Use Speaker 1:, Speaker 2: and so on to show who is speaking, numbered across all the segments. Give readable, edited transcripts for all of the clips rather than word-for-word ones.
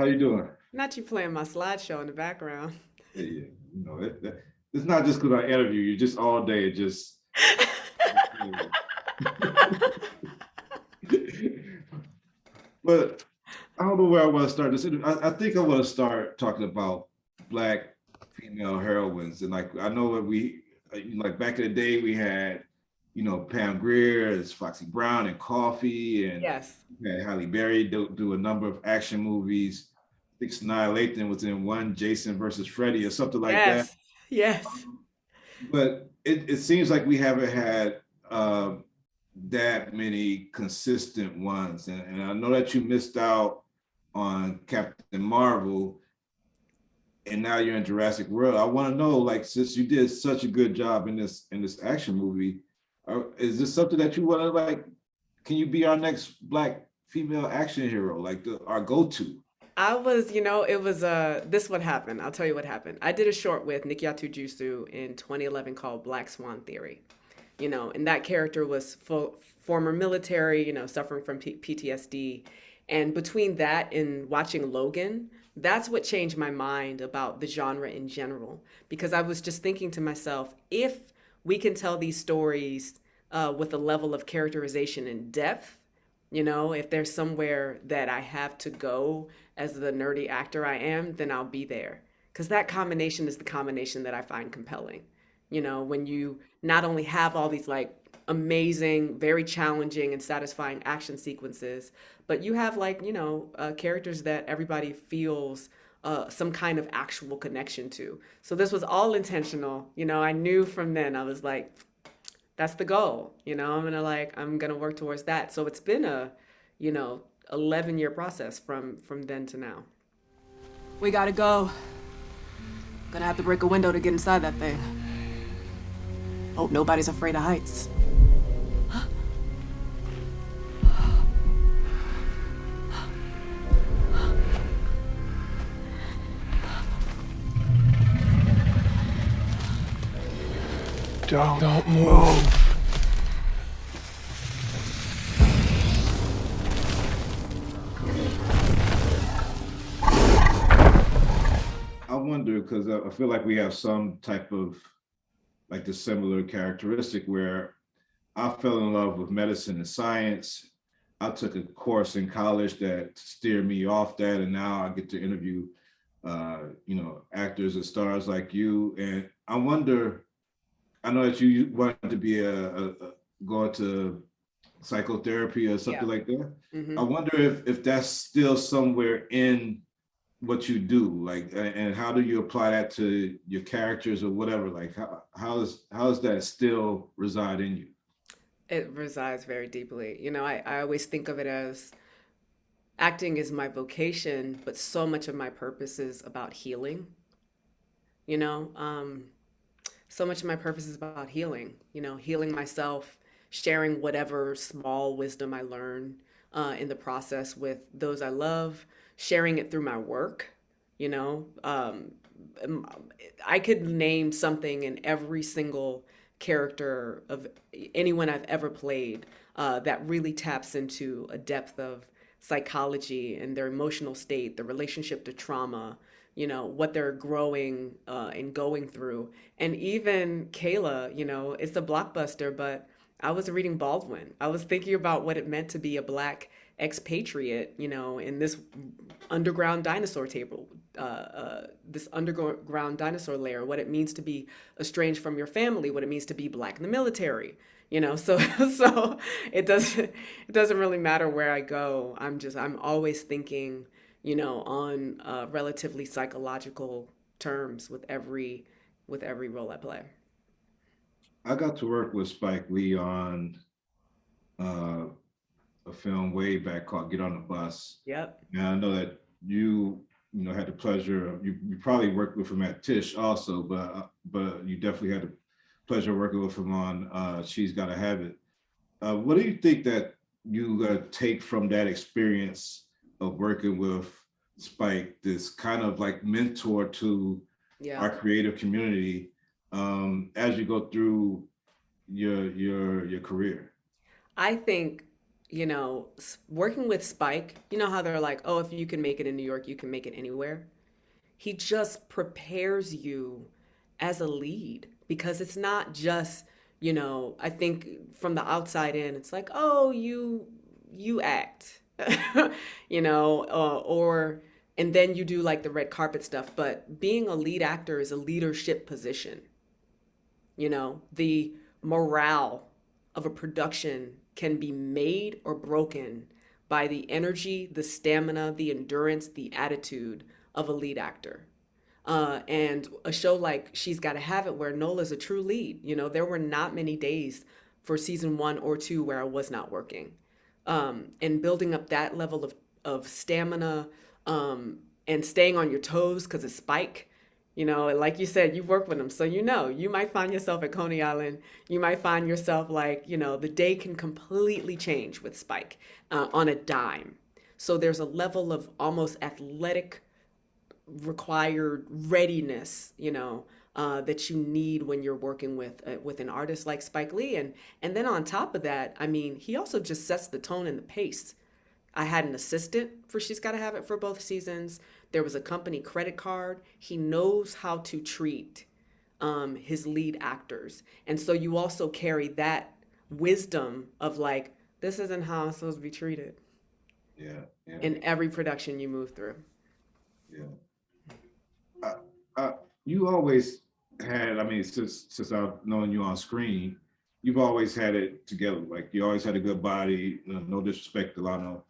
Speaker 1: How you doing?
Speaker 2: Not you playing my slideshow in the background.
Speaker 1: Yeah, yeah. It's not just because I interview you, just all day, just. But I don't know where I want to start this. I think I want to start talking about Black female heroines, and like I know what like back in the day we had, Pam Grier as Foxy Brown and Coffee, and
Speaker 2: Yes,
Speaker 1: we had Halle Berry do a number of action movies. I think Sanaa Lathan was in one, Jason versus Freddy, or something like that.
Speaker 2: yes, yes.
Speaker 1: But it seems like we haven't had uh, that many consistent ones. And I know that you missed out on Captain Marvel, and now you're in Jurassic World. I want to know, like, since you did such a good job in this action movie, is this something that you want to like? Can you be our next Black female action hero, like our go-to?
Speaker 2: It was this what happened. I'll tell you what happened. I did a short with Nikyatu Jusu in 2011 called Black Swan Theory. And that character was former military, suffering from PTSD. And between that and watching Logan, that's what changed my mind about the genre in general. Because I was just thinking to myself, if we can tell these stories with a level of characterization and depth, if there's somewhere that I have to go as the nerdy actor I am, then I'll be there. Because that combination is the combination that I find compelling. When you not only have all these like amazing, very challenging and satisfying action sequences, but you have like, characters that everybody feels some kind of actual connection to. So this was all intentional. I knew from then, I was like, that's the goal. I'm gonna work towards that. So it's been a, you know, 11-year process from then to now. We gotta go. Gonna have to break a window to get inside that thing. Hope nobody's afraid of heights.
Speaker 3: Don't move.
Speaker 1: I wonder because I feel like we have some type of like the similar characteristic where I fell in love with medicine and science. I took a course in college that steered me off that, and now I get to interview, actors and stars like you. And I wonder, I know that you wanted to be going to psychotherapy or
Speaker 2: Yeah.
Speaker 1: something like that. I
Speaker 2: Mm-hmm.
Speaker 1: wonder if that's still somewhere in what you do, like, and how do you apply that to your characters or whatever? Like, how does that still reside in you?
Speaker 2: It resides very deeply. I always think of it as acting is my vocation, but so much of my purpose is about healing. You know, um, so much of my purpose is about healing. Healing myself, sharing whatever small wisdom I learn in the process with those I love, sharing it through my work. You know, um, um, I could name something in every single character of anyone I've ever played that really taps into a depth of psychology and their emotional state, the relationship to trauma, what they're growing and going through. And even Kayla, it's a blockbuster, but I was reading Baldwin. I was thinking about what it meant to be a black expatriate, in this underground dinosaur table, this underground dinosaur lair, what it means to be estranged from your family, what it means to be black in the military. So so it doesn't really matter where I go. I'm always thinking, on relatively psychological terms with every role I play.
Speaker 1: I got to work with Spike Lee on uh, a film way back called Get on the Bus.
Speaker 2: Yep.
Speaker 1: And I know that had the pleasure of you probably worked with him at Tish also, but you definitely had the pleasure of working with him on She's Gotta Have It. What do you think that you take from that experience of working with Spike, this kind of like mentor to
Speaker 2: Yeah.
Speaker 1: our creative community as you go through your career?
Speaker 2: I think, working with Spike, you know how they're like, oh, if you can make it in New York, you can make it anywhere. He just prepares you as a lead because it's not just, I think from the outside in, it's like, oh, you act, or and then you do like the red carpet stuff. But being a lead actor is a leadership position. The morale of a production can be made or broken by the energy, the stamina, the endurance, the attitude of a lead actor. And a show like She's Gotta Have It, where Nola's a true lead, there were not many days for season 1 or 2 where I was not working. And building up that level of stamina, and staying on your toes because of Spike. And like you said, you've worked with him, so you might find yourself at Coney Island. You might find yourself like, the day can completely change with Spike on a dime. So there's a level of almost athletic required readiness, that you need when you're working with an artist like Spike Lee, and then on top of that, I mean, he also just sets the tone and the pace. I had an assistant for She's Gotta Have It for both seasons. There was a company credit card. He knows how to treat his lead actors, and so you also carry that wisdom of like, this isn't how I'm supposed to be treated
Speaker 1: Yeah, yeah,
Speaker 2: in every production you move through.
Speaker 1: yeah. You always had, I mean, since I've known you on screen, you've always had it together. Like you always had a good body. No disrespect to Lano,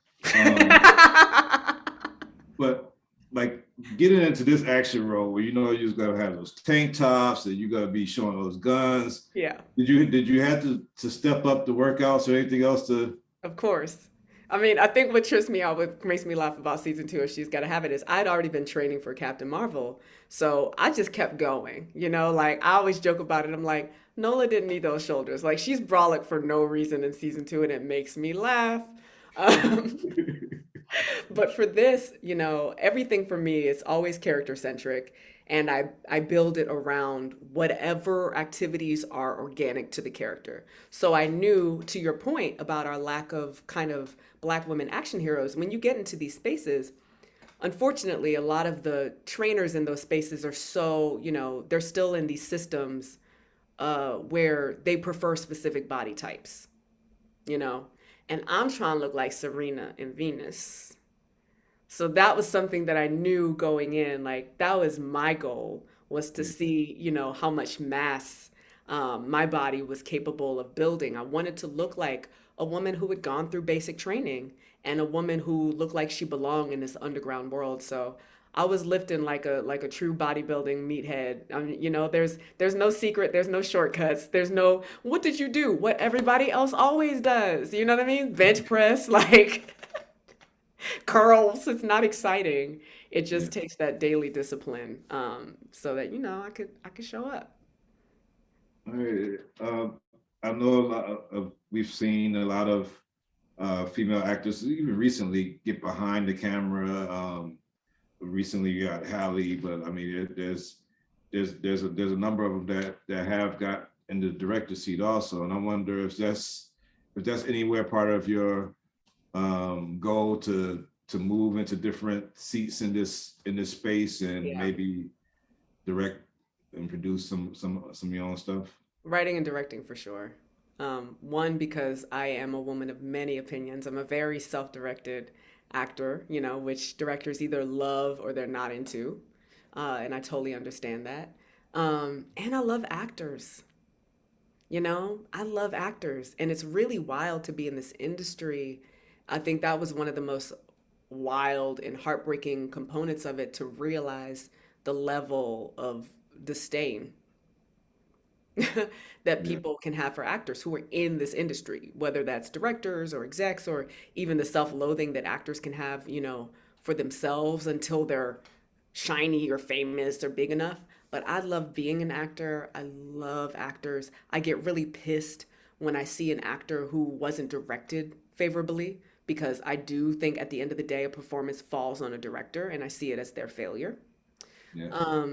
Speaker 1: but like getting into this action role where you're gonna have those tank tops and you're gonna be showing those guns.
Speaker 2: Yeah.
Speaker 1: Did you have to step up the workouts or anything else to?
Speaker 2: Of course. I mean, I think what trips me out, what makes me laugh about season 2 of She's Gotta Have It is I'd already been training for Captain Marvel. So I just kept going, like I always joke about it. I'm like, Nola didn't need those shoulders. Like she's brolic for no reason in season 2 and it makes me laugh. Um, but for this, everything for me is always character centric. And I build it around whatever activities are organic to the character. So I knew, to your point about our lack of kind of Black women action heroes, when you get into these spaces, unfortunately, a lot of the trainers in those spaces are so, they're still in these systems where they prefer specific body types, and I'm trying to look like Serena and Venus. So that was something that I knew going in, like that was my goal, was to see, how much mass my body was capable of building. I wanted to look like a woman who had gone through basic training and a woman who looked like she belonged in this underground world. So I was lifting like a true bodybuilding meathead. I mean, there's no secret, there's no shortcuts, there's no what did you do? What everybody else always does. You know what I mean? Bench press, like curls. It's not exciting. It
Speaker 1: Yeah.
Speaker 2: just takes that daily discipline, so that I could show up.
Speaker 1: All right. I know a lot we've seen a lot of female actors even recently get behind the camera. Recently you got Hallie, but I mean there's a number of them that have got in the director seat also, and I wonder if that's anywhere part of your goal to move into different seats in this space and
Speaker 2: Yeah.
Speaker 1: maybe direct and produce some of your own stuff.
Speaker 2: Writing and directing for sure. One, because I am a woman of many opinions. I'm a very self-directed actor, which directors either love or they're not into. And I totally understand that. And I love actors. I love actors. And it's really wild to be in this industry. I think that was one of the most wild and heartbreaking components of it, to realize the level of disdain that
Speaker 1: Yeah.
Speaker 2: people can have for actors who are in this industry, whether that's directors or execs, or even the self-loathing that actors can have, for themselves until they're shiny or famous or big enough. But I love being an actor. I love actors. I get really pissed when I see an actor who wasn't directed favorably, because I do think at the end of the day, a performance falls on a director and I see it as their failure.
Speaker 1: Yeah.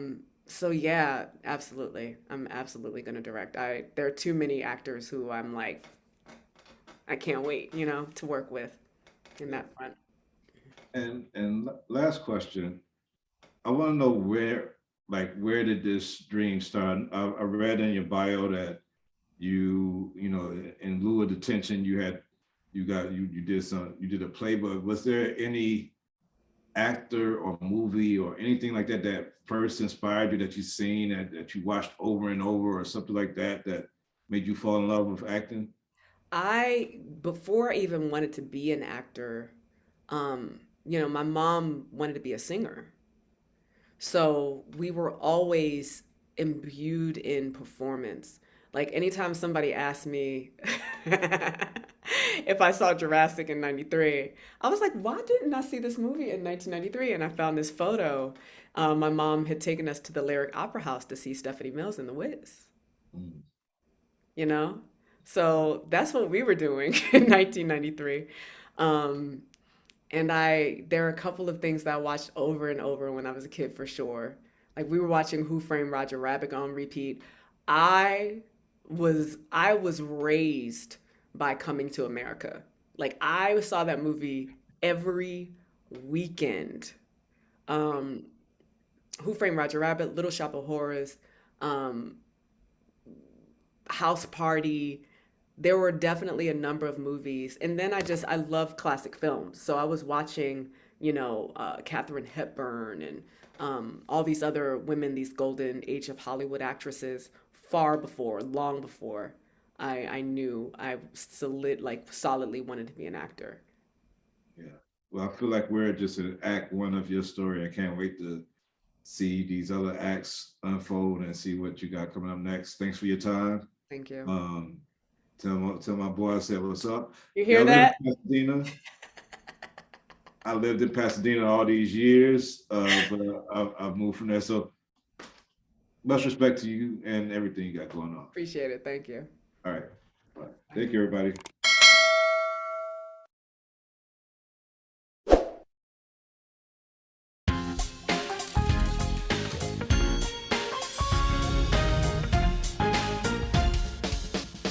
Speaker 2: So yeah, absolutely. I'm absolutely going to direct. There are too many actors who I'm like, I can't wait, to work with in that front.
Speaker 1: And last question, I want to know where did this dream start? I read in your bio that in lieu of detention, you did a play, but was there any actor or movie or anything like that that first inspired you, that you've seen, that you watched over and over or something like that, that made you fall in love with acting?
Speaker 2: Before I even wanted to be an actor, my mom wanted to be a singer. So we were always imbued in performance. Like anytime somebody asked me if I saw Jurassic in 93, I was like, why didn't I see this movie in 1993? And I found this photo. My mom had taken us to the Lyric Opera House to see Stephanie Mills in The Wiz,
Speaker 1: Mm.
Speaker 2: you know? So that's what we were doing in 1993. Um, and there are a couple of things that I watched over and over when I was a kid for sure. Like we were watching Who Framed Roger Rabbit on repeat. I I was raised by Coming to America. Like I saw that movie every weekend. Um, Who Framed Roger Rabbit, Little Shop of Horrors, um, House Party. There were definitely a number of movies. And then I love classic films. So I was watching, Katharine Hepburn and all these other women, these golden age of Hollywood actresses, long before I knew solidly wanted to be an actor.
Speaker 1: Yeah. Well, I feel like we're just in act one of your story. I can't wait to see these other acts unfold and see what you got coming up next. Thanks for your time.
Speaker 2: Thank you.
Speaker 1: Um, tell my boy I said what's up.
Speaker 2: You
Speaker 1: Yeah, I
Speaker 2: hear
Speaker 1: live
Speaker 2: that?
Speaker 1: in Pasadena. I lived in Pasadena all these years, but I've moved from there. So much respect to you and everything you got going on.
Speaker 2: Appreciate it. Thank you.
Speaker 1: All right. All right. Thank you, everybody.